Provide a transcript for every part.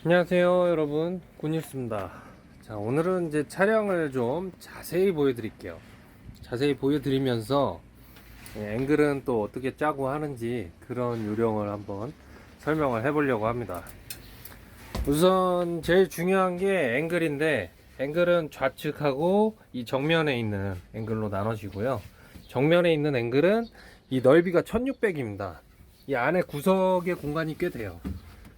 안녕하세요 여러분, 꾼뉴스입니다. 자, 오늘은 이제 차량을 좀 자세히 보여드릴게요. 자세히 보여드리면서 앵글은 또 어떻게 짜고 하는지 그런 요령을 한번 설명을 해보려고 합니다. 우선 제일 중요한 게 앵글인데, 앵글은 좌측하고 이 정면에 있는 앵글로 나눠지고요. 정면에 있는 앵글은 이 넓이가 1600입니다. 이 안에 구석의 공간이 꽤 돼요.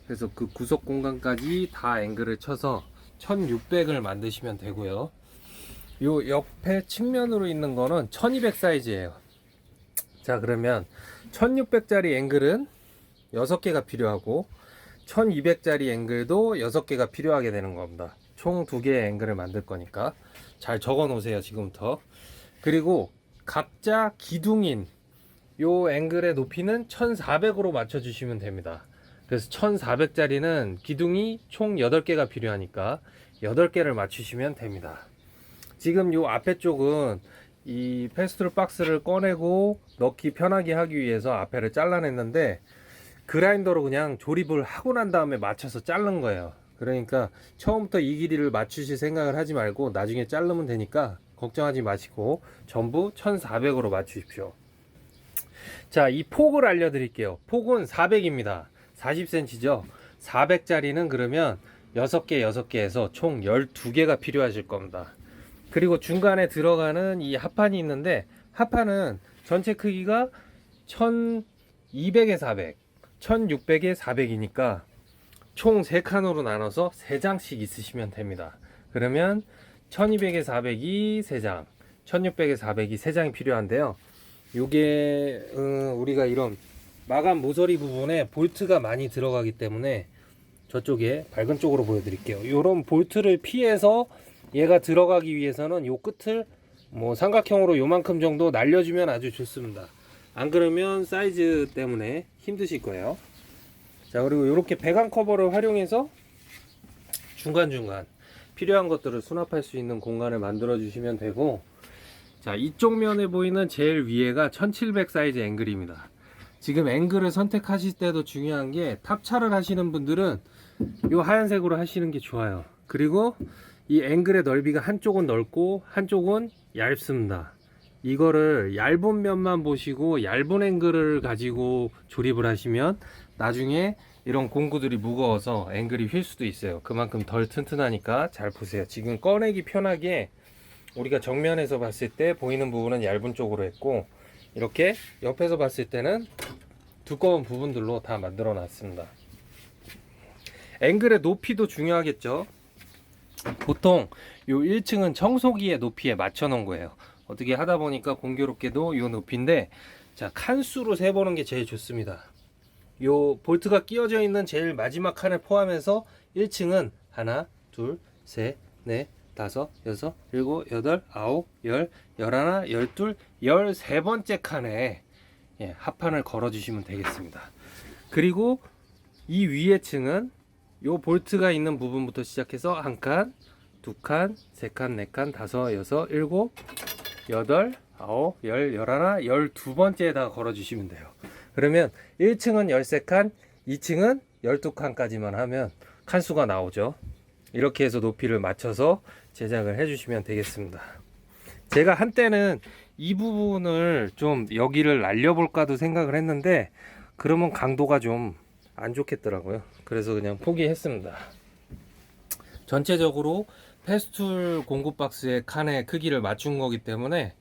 그래서 그 구석 공간까지 다 앵글을 쳐서 1600을 만드시면 되고요. 요 옆에 측면으로 있는 거는 1200 사이즈예요. 자, 그러면 1600짜리 앵글은 6개가 필요하고 1200짜리 앵글도 6개가 필요하게 되는 겁니다. 총 2개의 앵글을 만들 거니까 잘 적어 놓으세요, 지금부터. 그리고 각자 기둥인 요 앵글의 높이는 1400으로 맞춰 주시면 됩니다. 그래서 1400짜리는 기둥이 총 8개가 필요하니까 8개를 맞추시면 됩니다. 지금 요 앞에 쪽은 이 페스툴 박스를 꺼내고 넣기 편하게 하기 위해서 앞에를 잘라냈는데, 그라인더로 그냥 조립을 하고 난 다음에 맞춰서 자른 거예요. 그러니까 처음부터 이 길이를 맞추실 생각을 하지 말고 나중에 자르면 되니까 걱정하지 마시고 전부 1400으로 맞추십시오. 자, 이 폭을 알려드릴게요. 폭은 400입니다. 40cm죠. 400짜리는 그러면 6개, 6개 해서 총 12개가 필요하실 겁니다. 그리고 중간에 들어가는 이 합판이 있는데, 합판은 전체 크기가 1200에 400, 1600에 400이니까 총 3칸으로 나눠서 3장씩 있으시면 됩니다. 그러면 1200에 400이 3장, 1600에 400이 3장이 필요한데요. 요게 우리가 이런 마감 모서리 부분에 볼트가 많이 들어가기 때문에 저쪽에 밝은 쪽으로 보여드릴게요. 이런 볼트를 피해서 얘가 들어가기 위해서는 요 끝을 뭐 삼각형으로 요만큼 정도 날려주면 아주 좋습니다. 안 그러면 사이즈 때문에 힘드실 거예요. 자, 그리고 이렇게 배관 커버를 활용해서 중간중간 필요한 것들을 수납할 수 있는 공간을 만들어 주시면 되고, 자, 이쪽 면에 보이는 제일 위에가 1700 사이즈 앵글입니다. 지금 앵글을 선택하실 때도 중요한 게, 탑차를 하시는 분들은 이 하얀색으로 하시는 게 좋아요. 그리고 이 앵글의 넓이가 한쪽은 넓고 한쪽은 얇습니다. 이거를 얇은 면만 보시고 얇은 앵글을 가지고 조립을 하시면 나중에 이런 공구들이 무거워서 앵글이 휠 수도 있어요. 그만큼 덜 튼튼하니까 잘 보세요. 지금 꺼내기 편하게 우리가 정면에서 봤을 때 보이는 부분은 얇은 쪽으로 했고, 이렇게 옆에서 봤을 때는 두꺼운 부분들로 다 만들어 놨습니다. 앵글의 높이도 중요하겠죠. 보통 요 1층은 청소기의 높이에 맞춰 놓은 거예요. 어떻게 하다 보니까 공교롭게도 요 높이인데, 자, 칸수로 세보는 게 제일 좋습니다. 요 볼트가 끼워져 있는 제일 마지막 칸을 포함해서 1층은 하나, 둘, 셋, 넷, 다섯, 여섯, 일곱, 여덟, 아홉, 열, 열하나, 열둘, 13번째 칸에 합판을 걸어 주시면 되겠습니다. 그리고 이 위에 층은 요 볼트가 있는 부분부터 시작해서 한 칸, 두 칸, 세 칸, 네 칸, 다섯, 여섯, 일곱, 여덟, 아홉, 열, 열하나, 12번째에다가 걸어 주시면 돼요. 그러면 1층은 13칸, 2층은 12칸까지만 하면 칸수가 나오죠. 이렇게 해서 높이를 맞춰서 제작을 해주시면 되겠습니다. 제가 한때는 이 부분을 좀 여기를 날려볼까도 생각을 했는데, 그러면 강도가 좀 안 좋겠더라고요. 그래서 그냥 포기했습니다. 전체적으로 페스툴 공구 박스의 칸의 크기를 맞춘 거기 때문에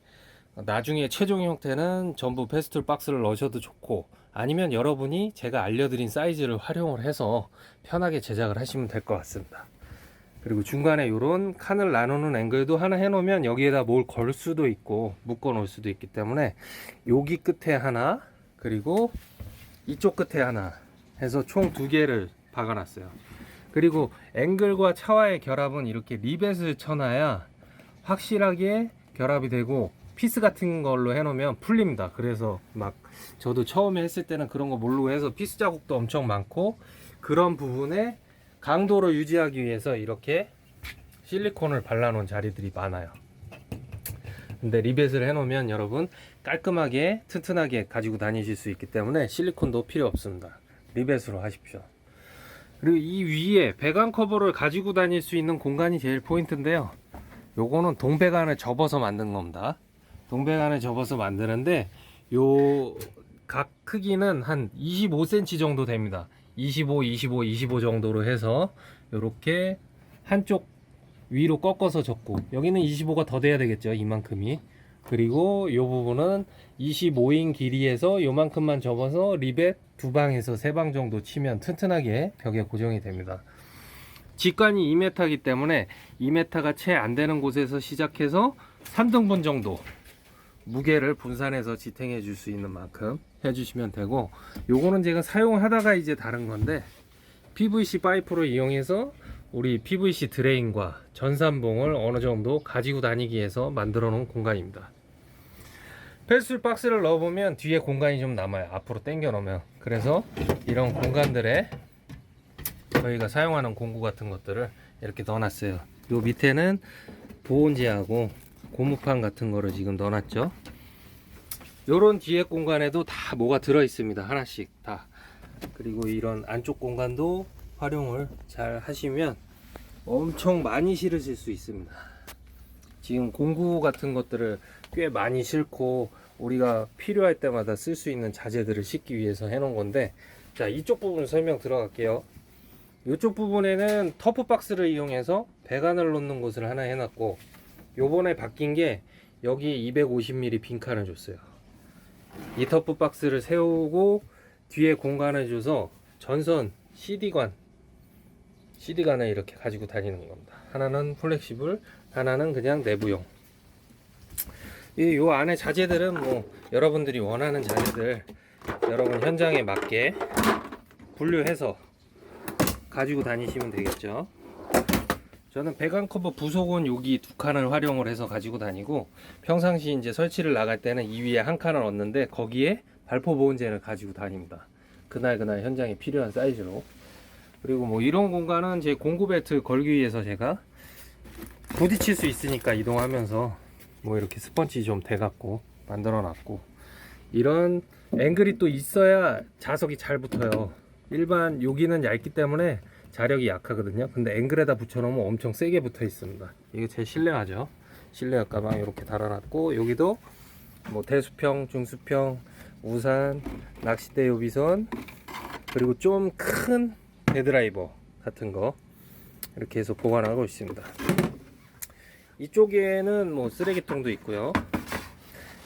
나중에 최종 형태는 전부 페스툴 박스를 넣으셔도 좋고, 아니면 여러분이 제가 알려드린 사이즈를 활용을 해서 편하게 제작을 하시면 될 것 같습니다. 그리고 중간에 이런 칸을 나누는 앵글도 하나 해놓으면 여기에다 뭘 걸 수도 있고 묶어 놓을 수도 있기 때문에, 여기 끝에 하나, 그리고 이쪽 끝에 하나 해서 총 2개를 박아놨어요. 그리고 앵글과 차와의 결합은 이렇게 리벳을 쳐놔야 확실하게 결합이 되고, 피스 같은 걸로 해놓으면 풀립니다. 그래서 막 저도 처음에 했을 때는 그런 거 모르고 해서 피스 자국도 엄청 많고, 그런 부분에 강도를 유지하기 위해서 이렇게 실리콘을 발라놓은 자리들이 많아요. 근데 리벳을 해놓으면 여러분 깔끔하게 튼튼하게 가지고 다니실 수 있기 때문에 실리콘도 필요 없습니다. 리벳으로 하십시오. 그리고 이 위에 배관 커버를 가지고 다닐 수 있는 공간이 제일 포인트인데요. 요거는 동배관을 접어서 만든 겁니다. 동배관을 접어서 만드는데 요 각 크기는 한 25cm 정도 됩니다. 25, 25, 25 정도로 해서 요렇게 한쪽 위로 꺾어서 접고, 여기는 25가 더 돼야 되겠죠, 이만큼이. 그리고 요 부분은 25인 길이에서 요만큼만 접어서 리벳 2방에서 3방 정도 치면 튼튼하게 벽에 고정이 됩니다. 직관이 2m이기 때문에 2m가 채 안 되는 곳에서 시작해서 3등분 정도 무게를 분산해서 지탱해 줄 수 있는 만큼 해주시면 되고, 요거는 제가 사용하다가 이제 다른 건데, PVC 파이프를 이용해서 우리 PVC 드레인과 전산봉을 어느 정도 가지고 다니기 위해서 만들어 놓은 공간입니다. 패스트 박스를 넣어보면 뒤에 공간이 좀 남아요. 앞으로 당겨 놓으면. 그래서 이런 공간들에 저희가 사용하는 공구 같은 것들을 이렇게 넣어놨어요. 요 밑에는 보온재하고 고무판 같은 거를 지금 넣어놨죠. 요런 뒤에 공간에도 다 뭐가 들어 있습니다. 하나씩 다. 그리고 이런 안쪽 공간도 활용을 잘 하시면 엄청 많이 실으실 수 있습니다. 지금 공구 같은 것들을 꽤 많이 싣고 우리가 필요할 때마다 쓸 수 있는 자재들을 싣기 위해서 해놓은 건데, 자, 이쪽 부분 설명 들어갈게요. 이쪽 부분에는 터프 박스를 이용해서 배관을 놓는 곳을 하나 해놨고, 요번에 바뀐 게 여기 250mm 빈칸을 줬어요. 이 터프 박스를 세우고 뒤에 공간을 줘서 전선 CD관을 이렇게 가지고 다니는 겁니다. 하나는 플렉시블, 하나는 그냥 내부용. 요 안에 자재들은 뭐 여러분들이 원하는 자재들 여러분 현장에 맞게 분류해서 가지고 다니시면 되겠죠. 저는 배관 커버 부속은 여기 2칸을 활용을 해서 가지고 다니고, 평상시 이제 설치를 나갈 때는 이 위에 한 칸을 얻는데 거기에 발포 보온재를 가지고 다닙니다. 그날 현장에 필요한 사이즈로. 그리고 뭐 이런 공간은 제 공구 벨트 걸기 위해서 제가 부딪힐 수 있으니까 이동하면서 뭐 이렇게 스펀지 좀 대갖고 만들어 놨고, 이런 앵글이 또 있어야 자석이 잘 붙어요. 일반 여기는 얇기 때문에 자력이 약하거든요. 근데 앵글에다 붙여놓으면 엄청 세게 붙어 있습니다. 이게 제일 신뢰하죠. 신뢰할 가방 이렇게 달아놨고, 여기도 뭐 대수평, 중수평, 우산, 낚싯대 요비선, 그리고 좀 큰 헤드라이버 같은 거 이렇게 해서 보관하고 있습니다. 이쪽에는 뭐 쓰레기통도 있고요.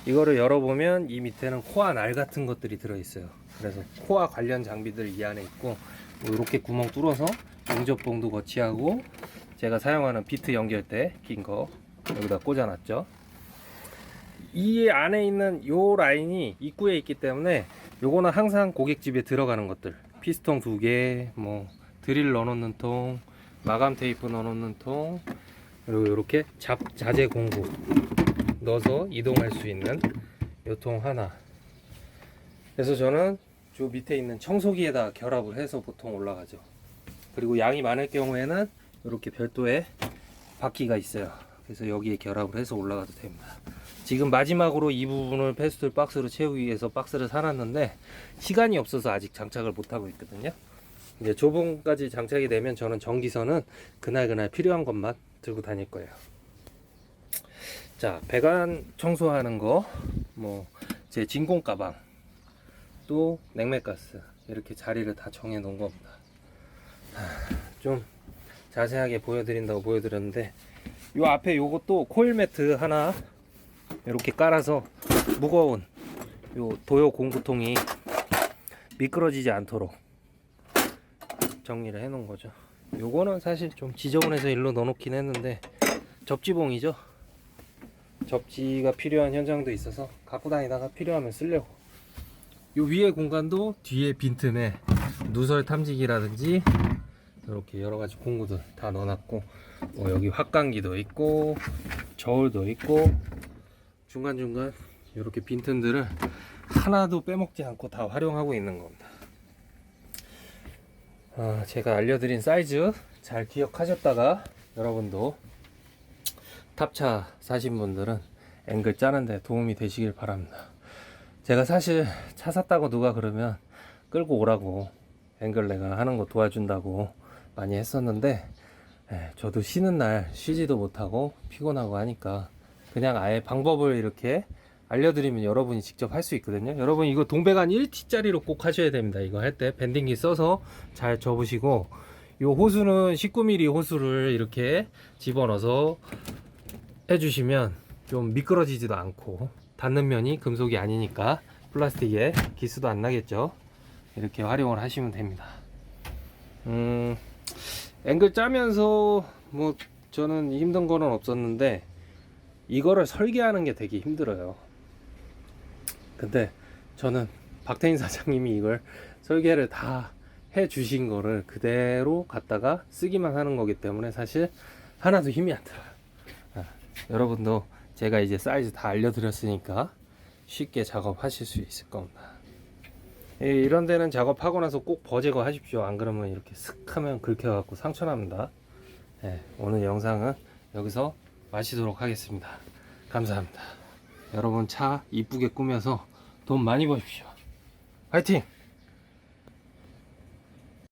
이거를 열어보면 이 밑에는 코어 날 같은 것들이 들어있어요. 그래서 코어 관련 장비들 이 안에 있고, 뭐 이렇게 구멍 뚫어서 용접봉도 거치하고 제가 사용하는 비트 연결대 낀 거 여기다 꽂아놨죠. 이 안에 있는 요 라인이 입구에 있기 때문에 요거는 항상 고객집에 들어가는 것들, 피스통 2개, 뭐 드릴 넣어놓는 통, 마감 테이프 넣어놓는 통, 그리고 이렇게 자재 공구 넣어서 이동할 수 있는 요 통 하나. 그래서 저는 저 밑에 있는 청소기에다 결합을 해서 보통 올라가죠. 그리고 양이 많을 경우에는 이렇게 별도의 바퀴가 있어요. 그래서 여기에 결합을 해서 올라가도 됩니다. 지금 마지막으로 이 부분을 패스트 박스로 채우기 위해서 박스를 사놨는데 시간이 없어서 아직 장착을 못하고 있거든요. 이제 조봉까지 장착이 되면 저는 전기선은 그날 필요한 것만 들고 다닐 거예요. 자, 배관 청소하는 거, 뭐 제 진공 가방, 또 냉매가스 이렇게 자리를 다 정해 놓은 겁니다. 좀 자세하게 보여드린다고 보여드렸는데, 요 앞에 요것도 코일 매트 하나 이렇게 깔아서 무거운 요 도요 공구통이 미끄러지지 않도록 정리를 해 놓은 거죠. 요거는 사실 좀 지저분해서 일로 넣어놓긴 했는데 접지봉이죠. 접지가 필요한 현장도 있어서 갖고 다니다가 필요하면 쓰려고. 요 위에 공간도 뒤에 빈틈에 누설 탐지기라든지 이렇게 여러가지 공구들 다 넣어놨고, 여기 확강기도 있고 저울도 있고 중간중간 이렇게 빈틈들을 하나도 빼먹지 않고 다 활용하고 있는 겁니다. 제가 알려드린 사이즈 잘 기억하셨다가 여러분도 탑차 사신 분들은 앵글 짜는데 도움이 되시길 바랍니다. 제가 사실 차 샀다고 누가 그러면 끌고 오라고 앵글 내가 하는 거 도와준다고 많이 했었는데, 저도 쉬는 날 쉬지도 못하고 피곤하고 하니까 그냥 아예 방법을 이렇게 알려드리면 여러분이 직접 할 수 있거든요. 여러분 이거 동배관 1T짜리로 꼭 하셔야 됩니다. 이거 할 때 밴딩기 써서 잘 접으시고, 요 호수는 19mm 호수를 이렇게 집어넣어서 해주시면 좀 미끄러지지도 않고, 닿는 면이 금속이 아니니까 플라스틱에 기스도 안 나겠죠. 이렇게 활용을 하시면 됩니다. 앵글 짜면서 뭐 저는 힘든 거는 없었는데, 이거를 설계하는 게 되게 힘들어요. 근데 저는 박태인 사장님이 이걸 설계를 다 해 주신 거를 그대로 갖다가 쓰기만 하는 거기 때문에 사실 하나도 힘이 안 들어요. 여러분도 제가 이제 사이즈 다 알려드렸으니까 쉽게 작업하실 수 있을 겁니다. 이런 데는 작업하고 나서 꼭 버제거 하십시오. 안 그러면 이렇게 슥 하면 긁혀갖고 상처납니다. 오늘 영상은 여기서 마치도록 하겠습니다. 감사합니다. 여러분 차 이쁘게 꾸며서 돈 많이 버십시오. 화이팅!